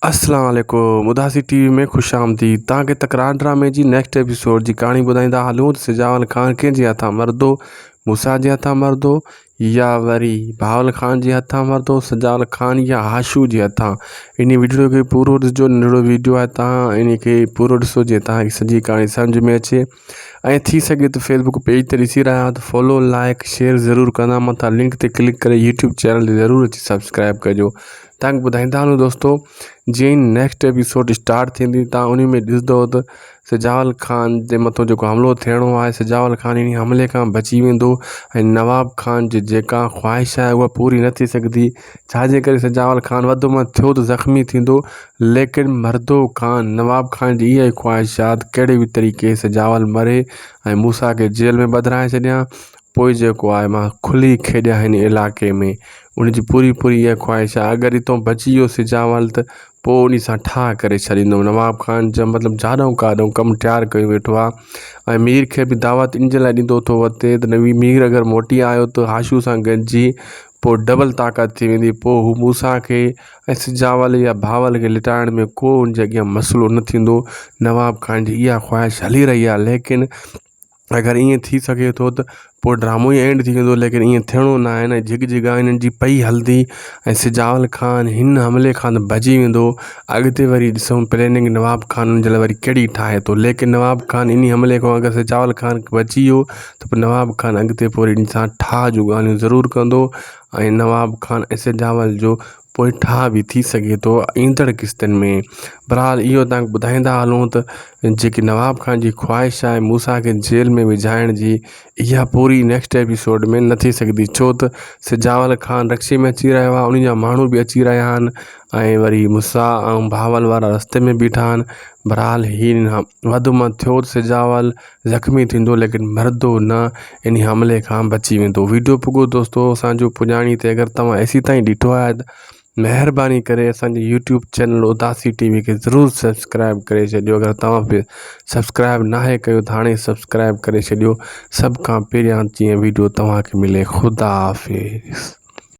अस्सलाम वालेकुम। उदासी टीवी में खुश आमदीद। तव्हांखे तकरार ड्रामे जी नेक्स्ट एपिसोड जी कहानी ॿुधाईंदा हलूं त सिजावल ख़ान कंहिंजे हथां मरदो, मूसा जे हथां मरदो या वरी भावल ख़ान जे हथां मरदो, सिजावल ख़ान या हाशू जे हथां। इन वीडियो खे पूरो ॾिसजो। नंढिड़ो वीडियो आहे, तव्हां इन खे पूरो ॾिसो जीअं तव्हांखे सॼी कहाणी सम्झ में अचे। ऐं थी सघे त फेसबुक पेज ते ॾिसी रहिया आहियो त फॉलो लाइक शेयर ज़रूरु कंदा। मथां लिंक ते क्लिक करे यूट्यूब चैनल ते ज़रूरु अची सब्सक्राइब कजो। तव्हांखे ॿुधाईंदा हलूं दोस्तो, जीअं ई नेक्स्ट एपिसोड स्टार्ट थींदी तव्हां उन में ॾिसंदो त सिजावल ख़ान जे मथां जेको हमिलो थियणो आहे, सिजावल ख़ान इन हमले खां बची वेंदो ऐं नवाब ख़ान जी जेका ख़्वाहिश आहे उहा पूरी न थी सघंदी। छाजे करे सिजावल ख़ान वधि में थियो त ज़ख़्मी थींदो, लेकिन मर्दो ख़ान नवाब ख़ान जी इहा ई ख़्वाहिशात कहिड़े बि तरीक़े सिजावल मरे ऐं मूसा खे जेल में ॿधाए छॾियां। पोइ जेको आहे मां खुली खेॾियां हिन इलाइक़े में, उनजी पूरी इहा ख़्वाहिश आहे। अगरि हितां बची वियो सिजावल त पोइ उन सां ठाह करे छॾींदुमि। नवाब ख़ान जा मतिलबु जाॾऊं काॾऊं कमु तयारु कयो वेठो आहे ऐं मीर खे बि दावत इन जे लाइ ॾींदो थो वरिते त नवी मीर अगरि मोटी आयो त हाशू सां गॾिजी पोइ डबल ताक़त थी वेंदी। पोइ हू मूसा खे ऐं सिजावल या भावल खे लिटाइण में को उन जे अॻियां मसइलो न थींदो। नवाब ख़ान जी इहा ख़्वाहिश हली रही आहे, लेकिन अगरि ईअं थी सघे थो त पोइ ड्रामो ई एंड थी वेंदो, लेकिन ईअं थियणो न आहे न। झिगझिगा इन्हनि जी पई हलंदी ऐं सिजावल ख़ान हिन हमले खां त भॼी वेंदो। अॻिते वरी ॾिसूं प्लैनिंग नवाब ख़ान जे लाइ वरी कहिड़ी ठाहे थो, लेकिन नवाब ख़ान इन हमले खां अगरि सिजावल ख़ान बची वियो त पोइ नवाब ख़ान अॻिते पोइ इन सां ठाह जूं ॻाल्हियूं ज़रूरु कंदो ऐं नवाब ख़ान ऐं सिजावल जो पोइ ठाह बि थी सघे थो ईंदड़ किस्तनि में। बहरहाल इहो तव्हांखे ॿुधाईंदा हलूं त जेकी नवाब ख़ान जी ख़्वाहिश आहे मूसा खे जेल में विझाइण जी, इहा पूरी नेक्स्ट एपिसोड में न थी सघंदी। छो त सिजावल ख़ान रक्शे में अची रहियो आहे, उन जा माण्हू बि अची रहिया आहिनि ऐं वरी मूसा ऐं भावल वारा रस्ते में बीठा आहिनि। बहरहाल हीउ वधि में थियो त सिजावल ज़ख़्मी थींदो, लेकिन मरदो न इन हमले खां बची वेंदो। वीडियो पुॻो दोस्तो असांजो पुॼाणी ते। अगरि तव्हां एसी ताईं ॾिठो आहे त महिरबानी करे असांजे यूट्यूब चैनल उदासी टीवी खे ज़रूरु सब्सक्राइब करे छॾियो। अगरि तव्हां बि सब्सक्राइब नाहे कयो त हाणे सब्सक्राइब करे छॾियो, सभ खां पहिरियां जीअं वीडियो तव्हांखे मिले। ख़ुदा हाफ़िज़।